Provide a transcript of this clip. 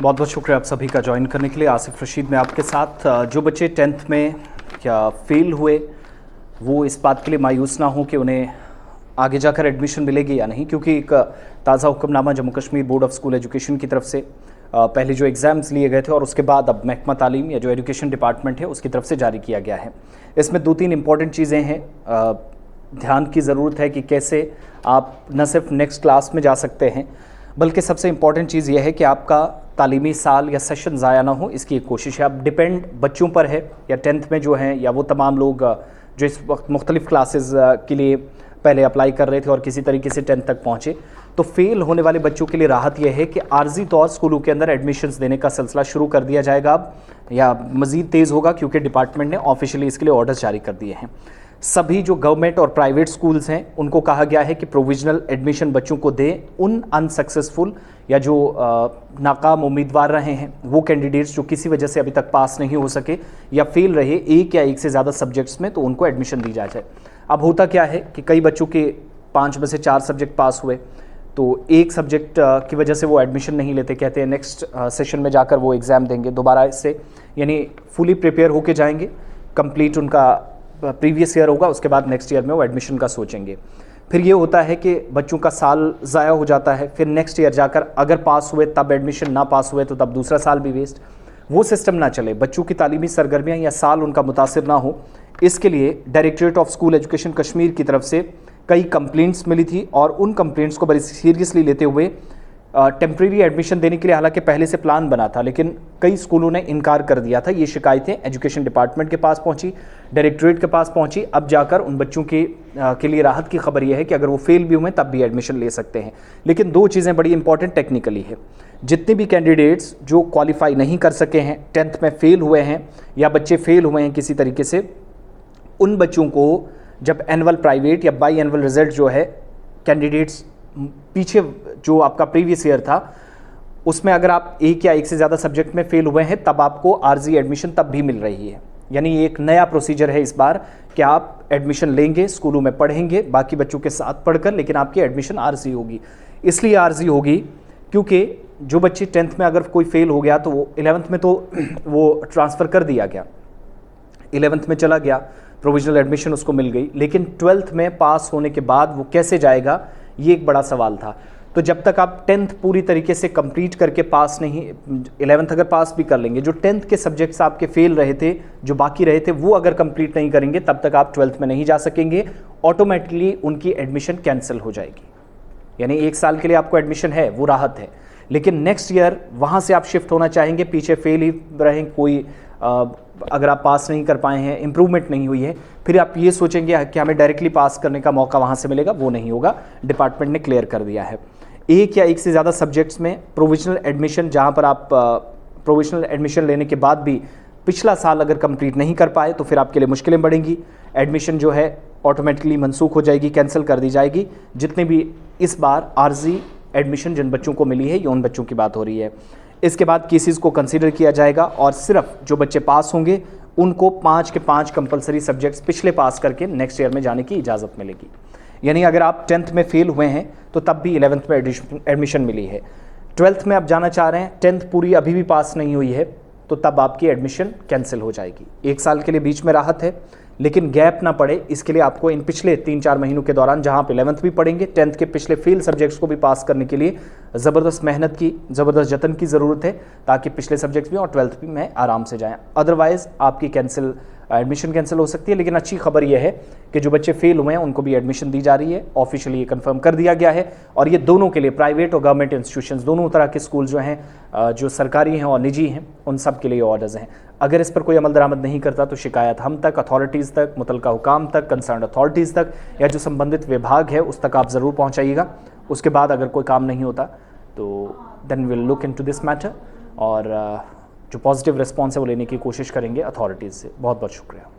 बहुत बहुत शुक्रिया आप सभी का ज्वाइन करने के लिए। आसिफ रशीद में आपके साथ। जो बच्चे 10th में या फेल हुए वो इस बात के लिए मायूस ना हो कि उन्हें आगे जाकर एडमिशन मिलेगी या नहीं, क्योंकि एक ताज़ा हुक्मनामा Jammu Kashmir board of school education की तरफ से पहले जो एग्ज़ाम्स लिए गए थे और उसके बाद अब महकमा तालीम या जो एजुकेशन डिपार्टमेंट है उसकी तरफ से जारी किया गया है। इसमें 2-3 इंपॉर्टेंट चीज़ें हैं, ध्यान की ज़रूरत है कि कैसे आप न सिर्फ नेक्स्ट क्लास में जा सकते हैं बल्कि सबसे इम्पॉर्टेंट चीज़ यह है कि आपका तालीमी साल या सेशन ज़ाया ना हो, इसकी एक कोशिश है। अब डिपेंड बच्चों पर है या 10th में जो हैं या वो तमाम लोग जो इस वक्त मुख्तलिफ़ क्लासेस के लिए पहले अप्लाई कर रहे थे और किसी तरीके से 10th तक पहुँचे, तो फेल होने वाले बच्चों के लिए राहत यह है कि आर्जी तौर स्कूलों के अंदर एडमिशन्स देने का सिलसिला शुरू कर दिया जाएगा अब, या मज़ीद तेज़ होगा, क्योंकि डिपार्टमेंट ने ऑफिशियली इसके लिए ऑर्डर्स जारी कर दिए हैं। सभी जो गवर्नमेंट और प्राइवेट स्कूल्स हैं उनको कहा गया है कि प्रोविजनल एडमिशन बच्चों को दें उन अनसक्सेसफुल या जो नाकाम उम्मीदवार रहे हैं, वो कैंडिडेट्स जो किसी वजह से अभी तक पास नहीं हो सके या फेल रहे एक या एक से ज़्यादा सब्जेक्ट्स में, तो उनको एडमिशन दी जाए। अब होता क्या है कि कई बच्चों के 5 में से 4 सब्जेक्ट पास हुए, तो एक सब्जेक्ट की वजह से वो एडमिशन नहीं लेते, कहते हैं नेक्स्ट सेशन में जाकर वो एग्ज़ाम देंगे दोबारा इससे, यानी फुली प्रिपेयर होके जाएंगे, कंप्लीट उनका प्रीवियस ईयर होगा, उसके बाद नेक्स्ट ईयर में वो एडमिशन का सोचेंगे। फिर ये होता है कि बच्चों का साल ज़ाया हो जाता है, फिर नेक्स्ट ईयर जाकर अगर पास हुए तब एडमिशन, ना पास हुए तो तब दूसरा साल भी वेस्ट। वो सिस्टम ना चले, बच्चों की तालीमी सरगर्मियाँ या साल उनका मुतासिर ना हो, इसके लिए directorate of school education Kashmir की तरफ से कई कंप्लेंट्स मिली थी और उन कंप्लेंट्स को बड़ी सीरियसली लेते हुए टेम्प्रेरी एडमिशन देने के लिए हालांकि पहले से प्लान बना था, लेकिन कई स्कूलों ने इनकार कर दिया था। ये शिकायतें एजुकेशन डिपार्टमेंट के पास पहुंची, डायरेक्टरेट के पास पहुंची। अब जाकर उन बच्चों के लिए राहत की खबर यह है कि अगर वो फेल भी हुए तब भी एडमिशन ले सकते हैं। लेकिन 2 चीज़ें बड़ी इंपॉर्टेंट टेक्निकली है। जितने भी कैंडिडेट्स जो क्वालिफाई नहीं कर सके हैं, 10th में फेल हुए हैं या बच्चे फेल हुए हैं किसी तरीके से, उन बच्चों को जब एनुअल प्राइवेट या बाई एनुअल रिजल्ट जो है कैंडिडेट्स पीछे जो आपका प्रीवियस ईयर था उसमें अगर आप एक या एक से ज़्यादा सब्जेक्ट में फेल हुए हैं तब आपको आर्जी एडमिशन तब भी मिल रही है। यानी एक नया प्रोसीजर है इस बार कि आप एडमिशन लेंगे, स्कूलों में पढ़ेंगे बाकी बच्चों के साथ पढ़कर, लेकिन आपकी एडमिशन आर्जी होगी। इसलिए आर्जी होगी क्योंकि जो बच्चे 10th में अगर कोई फेल हो गया तो वो 11th में तो वो ट्रांसफ़र कर दिया गया, 11th में चला गया, प्रोविजनल एडमिशन उसको मिल गई, लेकिन 12th में पास होने के बाद वो कैसे जाएगा, ये एक बड़ा सवाल था। तो जब तक आप 10th पूरी तरीके से कंप्लीट करके पास नहीं, 11th अगर पास भी कर लेंगे, जो 10th के सब्जेक्ट्स आपके फेल रहे थे, जो बाकी रहे थे, वो अगर कंप्लीट नहीं करेंगे तब तक आप 12th में नहीं जा सकेंगे, ऑटोमेटिकली उनकी एडमिशन कैंसिल हो जाएगी। यानी 1 साल के लिए आपको एडमिशन है, वो राहत है, लेकिन नेक्स्ट ईयर वहाँ से आप शिफ्ट होना चाहेंगे, पीछे फेल ही रहें, कोई अगर आप पास नहीं कर पाए हैं, इम्प्रूवमेंट नहीं हुई है, फिर आप ये सोचेंगे कि हमें डायरेक्टली पास करने का मौका वहाँ से मिलेगा, वो नहीं होगा। डिपार्टमेंट ने क्लियर कर दिया है। एक या एक से ज़्यादा सब्जेक्ट्स में प्रोविजनल एडमिशन, जहाँ पर आप प्रोविजनल एडमिशन लेने के बाद भी पिछला साल अगर कंप्लीट नहीं कर पाए तो फिर आपके लिए मुश्किलें बढ़ेंगी। एडमिशन जो है ऑटोमेटिकली मनसूख हो जाएगी, कैंसिल कर दी जाएगी। जितने भी इस बार आर्जी एडमिशन जिन बच्चों को मिली है, ये उन बच्चों की बात हो रही है। इसके बाद केसेस को कंसीडर किया जाएगा और सिर्फ जो बच्चे पास होंगे उनको 5 के 5 कंपलसरी सब्जेक्ट्स पिछले पास करके नेक्स्ट ईयर में जाने की इजाज़त मिलेगी। यानी अगर आप 10th में फेल हुए हैं तो तब भी 11th में एडमिशन मिली है, 12th में आप जाना चाह रहे हैं, 10th पूरी अभी भी पास नहीं हुई है, तो तब आपकी एडमिशन कैंसिल हो जाएगी। 1 साल के लिए बीच में राहत है, लेकिन गैप ना पड़े इसके लिए आपको इन पिछले 3-4 महीनों के दौरान, जहां आप 11th भी पढ़ेंगे, 10th के पिछले फेल सब्जेक्ट्स को भी पास करने के लिए ज़बरदस्त मेहनत की, ज़बरदस्त जतन की ज़रूरत है, ताकि पिछले सब्जेक्ट्स भी और 12th भी में आराम से जाएं। अदरवाइज़ आपकी एडमिशन कैंसिल हो सकती है। लेकिन अच्छी खबर यह है कि जो बच्चे फेल हुए हैं उनको भी एडमिशन दी जा रही है, ऑफिशियली ये कंफर्म कर दिया गया है। और ये दोनों के लिए, प्राइवेट और गवर्नमेंट इंस्टीट्यूशंस, दोनों तरह के स्कूल जो हैं, जो सरकारी हैं और निजी हैं, उन सब के लिए ऑर्डर्स हैं। अगर इस पर कोई अमल दरामद नहीं करता तो शिकायत हम तक, अथॉरिटीज़ तक, मुतलका हुकाम तक, कंसर्न अथॉरिटीज़ तक या जो संबंधित विभाग है उस तक आप ज़रूर पहुँचाइएगा। उसके बाद अगर कोई काम नहीं होता तो then will look into this matter और जो पॉजिटिव रिस्पॉन्स है वो लेने की कोशिश करेंगे अथॉरिटीज़ से। बहुत बहुत शुक्रिया।